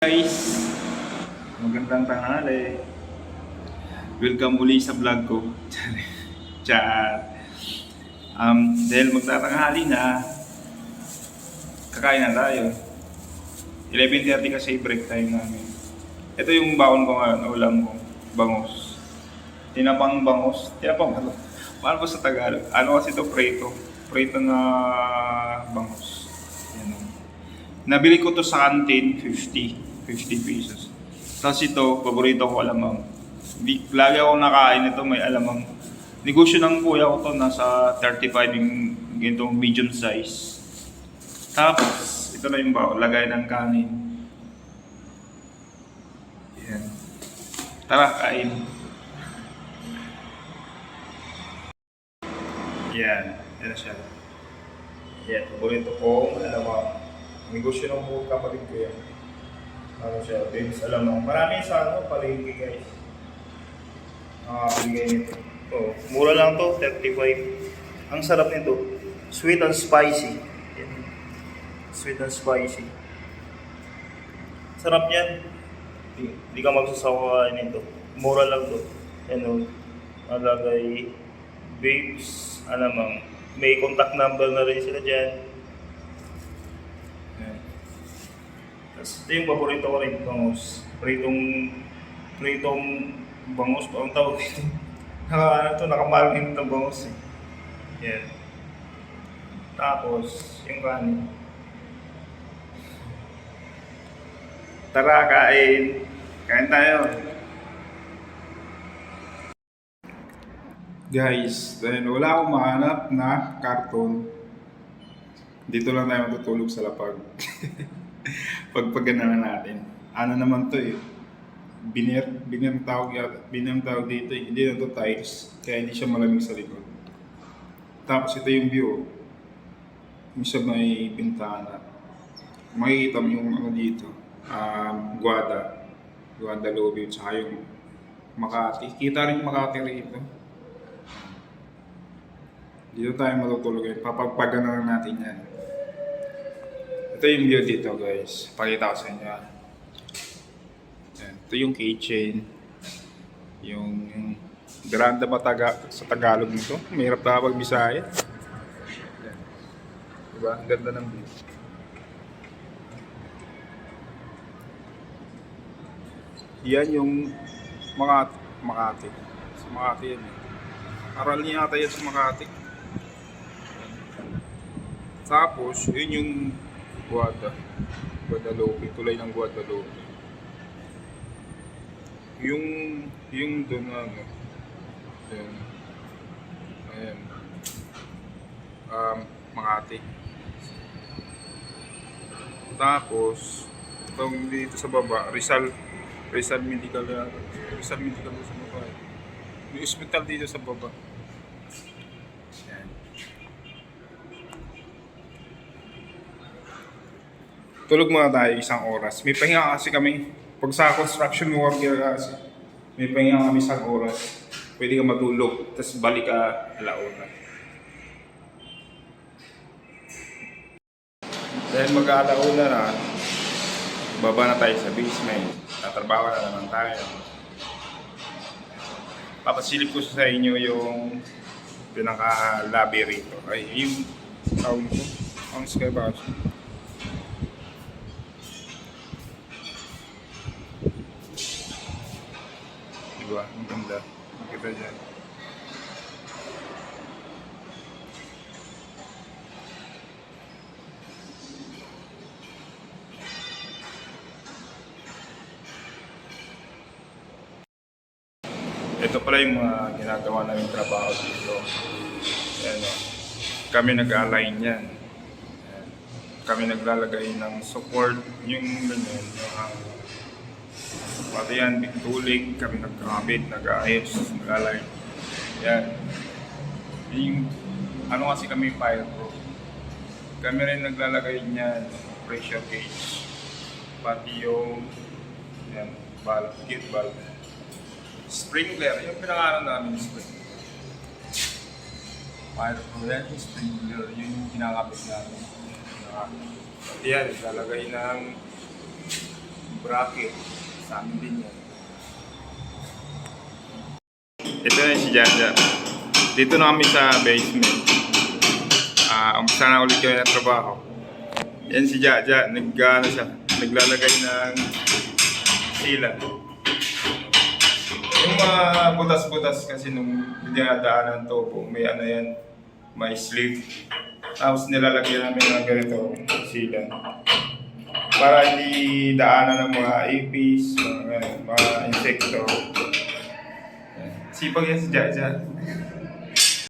Guys, magandang tanghali. Welcome uli sa vlog ko. Chat. Dahil magtatanghali na, kakain na tayo. 11:30 kasi break time namin. Ito yung baon ko ngayon, ulam ko, bangus. Tinapang bangus. Tinapang ano? Paano ba sa Tagalog? Ano kasi ito? Preto. Preto na bangus. Yan. Nabili ko to sa canteen, 50 pesos. Tapos ito, paborito ko alamang. Lagi ako nakain ito, may alamang. Negosyo ng kuya ko to, nasa 35 yung ganitong medium size. Tapos, ito na yung lagay ng kanin. Yan. Tara, kain. Yan. Yan na siya. Yan, paborito ko alamang. Negosyo ng kapatid ko yan. Ano siya, James alamang. Marami sa palengke guys. Nakakabigay nito. Oh, mura lang to, 35. Ang sarap nito. Sweet and spicy. Yan. Sweet and spicy. Sarap yan. Hindi ka magsasawa nito. Mura lang to. Yan o. Nalagay babes alamang. May contact number na rin sila dyan. Yan. Tapos ito yung paborito ko rin, bangus. Pritong bangus pa ang tawag dito. Nakamalin itong bangus eh. Yan. Tapos, yung kanin. Tara, kain. Kain tayo. Guys, dahil wala akong mahanap na karton, dito lang tayo matutulog sa lapag. Pagpagana natin. Ano naman to eh. Binir tawag dito eh. Hindi na to tiles. Kaya hindi siya malamig sa likod. Tapos ito yung view. Isa may bintana. Makikita mo yung ano dito. Guadalupe. Tsaka yung Makati. Kita rin yung Makati rito. Dito tayo matutulog eh. Papagpagana lang natin yan. Ito yung view dito guys. Pakita ko sa inyo. Yan. Ito yung kitchen. Yung veranda ba sa Tagalog nito? Mahirap na pag-Bisaya. Yan. Diba? Ang ganda ng view. Yan yung Makati. Sa Makati yan eh. Aral niya yata yan sa Makati. Tapos, yun yung Guadalupe, tulay ng Guadalupe. Yung doon ano, ayan, Makati. Tapos, itong dito sa baba, Rizal Medical sa baba. Yung hospital dito sa baba. Ayan. Tulog muna tayo isang oras. May pahinga kasi kami. Pag sa construction worker kasi, may pahinga kami isang oras. Pwede ka matulog, tapos balik ka alauna. Dahil mag-alauna na, baba na tayo sa basement. Tatrabaho na naman tayo. Papasilip ko sa inyo yung pinaka-lobby rito. Ay, yung tawag ko. Ang skybox. Diba? Ang ganda. Makita dyan. Ito pala yung mga ginagawa namin trabaho dito. Ayan o. Kami nag-align yan. Ayan. Kami naglalagay ng support. Yung ganyan. Pati yan, bitulig. Kami nagkakabit, nag-aayos, nag-align. Yan. Yung, ano kasi kami fire pro. Kami rin naglalagay niyan. Pressure gauge. Pati yung yan, valve, gate valve. Sprinkler, yung pinangalan namin sprinkler. Fire pro yan, yung sprinkler, yung kinakabit namin. At yan, lalagay ng bracket. Sa amin din yan. Ito na si Jaja. Dito na kami sa basement. Umpisa na ulit kami ng trabaho. Yan si Jaja. Naglalagay ng sila. Yung mga butas-butas kasi nung dinadaanan to po, may ano yan, may slip. Tapos nilalagyan namin ng ganito sila. Para hindi daanan ng mga apis, mga insekto. Sipag yan si Jaja.